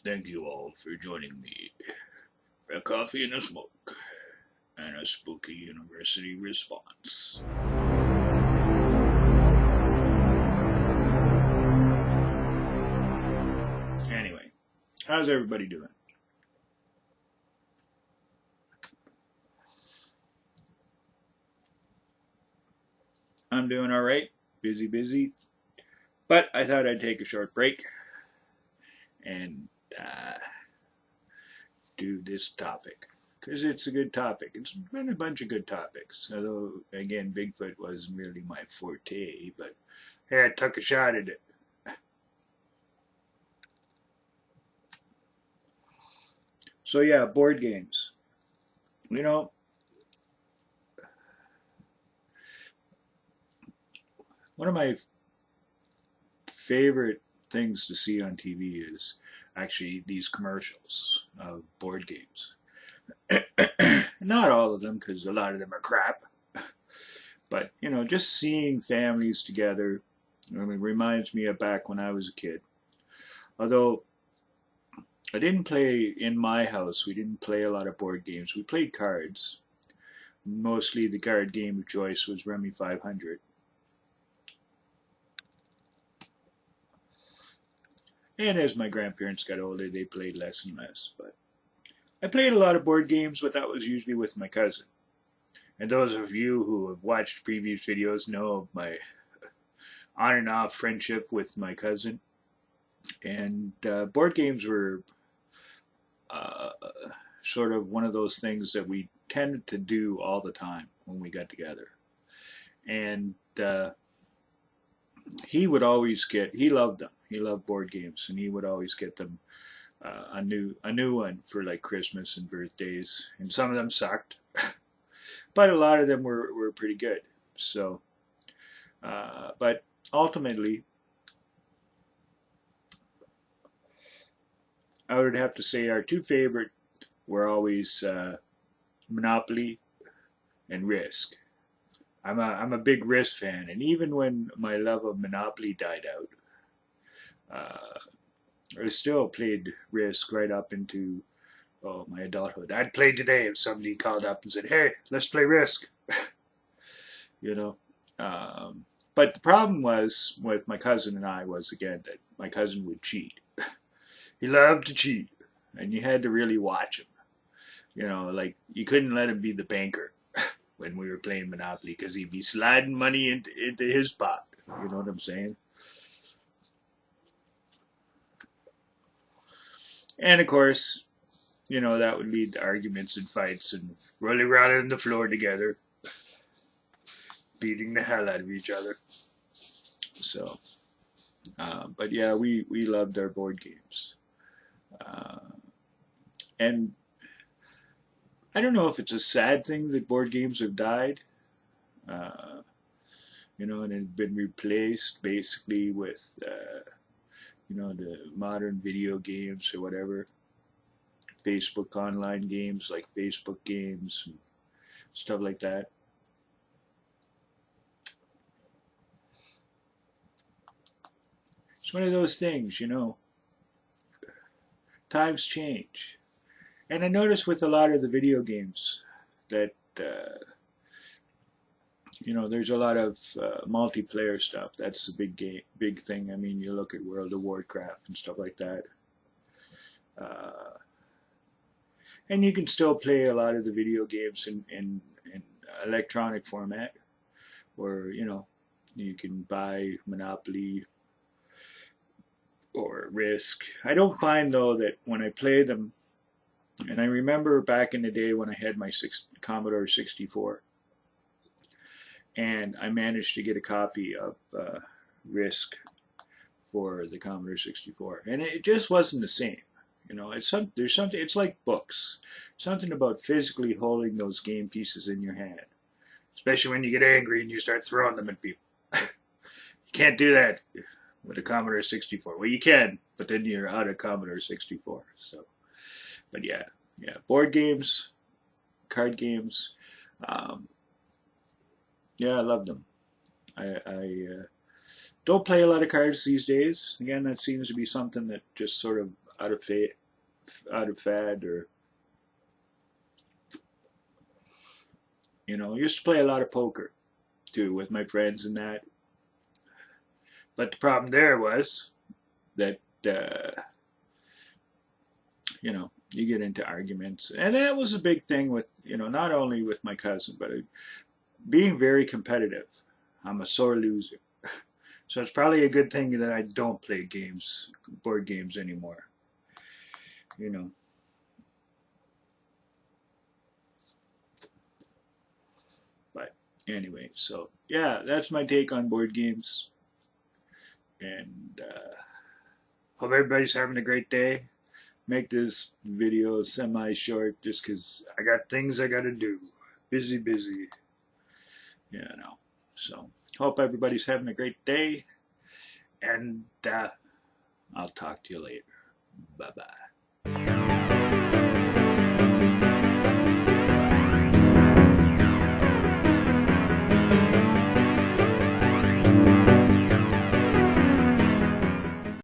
Thank you all for joining me for a coffee and a smoke and a spooky university response. Anyway, how's everybody doing? I'm doing all right. Busy, busy. But I thought I'd take a short break and uh, do this topic because it's a good topic. It's been a bunch of good topics. Although, again, Bigfoot wasn't really my forte, but hey, I took a shot at it. So, yeah, board games. You know, one of my favorite things to see on TV is actually these commercials of board games. Not all of them, because a lot of them are crap. But just seeing families together, reminds me of back when I was a kid. Although I didn't play in my house, we didn't play a lot of board games. We played cards. Mostly the card game of choice was Rummy 500. And as my grandparents got older, they played less and less. But I played a lot of board games, but that was usually with my cousin. And those of you who have watched previous videos know of my on and off friendship with my cousin. And board games were uh, sort of one of those things that we tended to do all the time when we got together. And he loved them. He loved board games, and he would always get them a new one for like Christmas and birthdays. And some of them sucked, but a lot of them were pretty good. So, but ultimately, I would have to say our two favorite were always Monopoly and Risk. I'm a big Risk fan, and even when my love of Monopoly died out, I still played Risk right up into my adulthood. I'd play today if somebody called up and said, "Hey, let's play Risk." you know. But the problem was with my cousin and I was again that my cousin would cheat. He loved to cheat, and you had to really watch him. Like you couldn't let him be the banker when we were playing Monopoly because he'd be sliding money into his pot. You know what I'm saying? And of course, that would lead to arguments and fights and rolling around on the floor together, beating the hell out of each other. So, but yeah, we loved our board games. Uh, and I don't know if it's a sad thing that board games have died, uh, and have been replaced basically with, the modern video games or whatever, Facebook online games like Facebook games and stuff like that. It's one of those things. Times change. And I notice with a lot of the video games that there's a lot of multiplayer stuff. That's the big thing. I mean, you look at World of Warcraft and stuff like that, uh, and you can still play a lot of the video games in electronic format, where you can buy Monopoly or Risk. I don't find though that when I play them, and I remember back in the day when I had my Commodore 64, and I managed to get a copy of Risk for the Commodore 64, and it just wasn't the same. There's something. It's like books. Something about physically holding those game pieces in your hand, especially when you get angry and you start throwing them at people. You can't do that with a Commodore 64. Well, you can, but then you're out of Commodore 64. So, but yeah, board games, card games. Um, yeah, I love them. I don't play a lot of cards these days. Again, that seems to be something that just sort of out of fad, or I used to play a lot of poker too with my friends and that. But the problem there was that you get into arguments, and that was a big thing with not only with my cousin, but being very competitive. I'm a sore loser, so it's probably a good thing that I don't play board games anymore. You know. But anyway, so yeah, that's my take on board games, and hope everybody's having a great day. Make this video semi-short just because I got things I got to do. Busy, busy. So, hope everybody's having a great day, and I'll talk to you later. Bye-bye.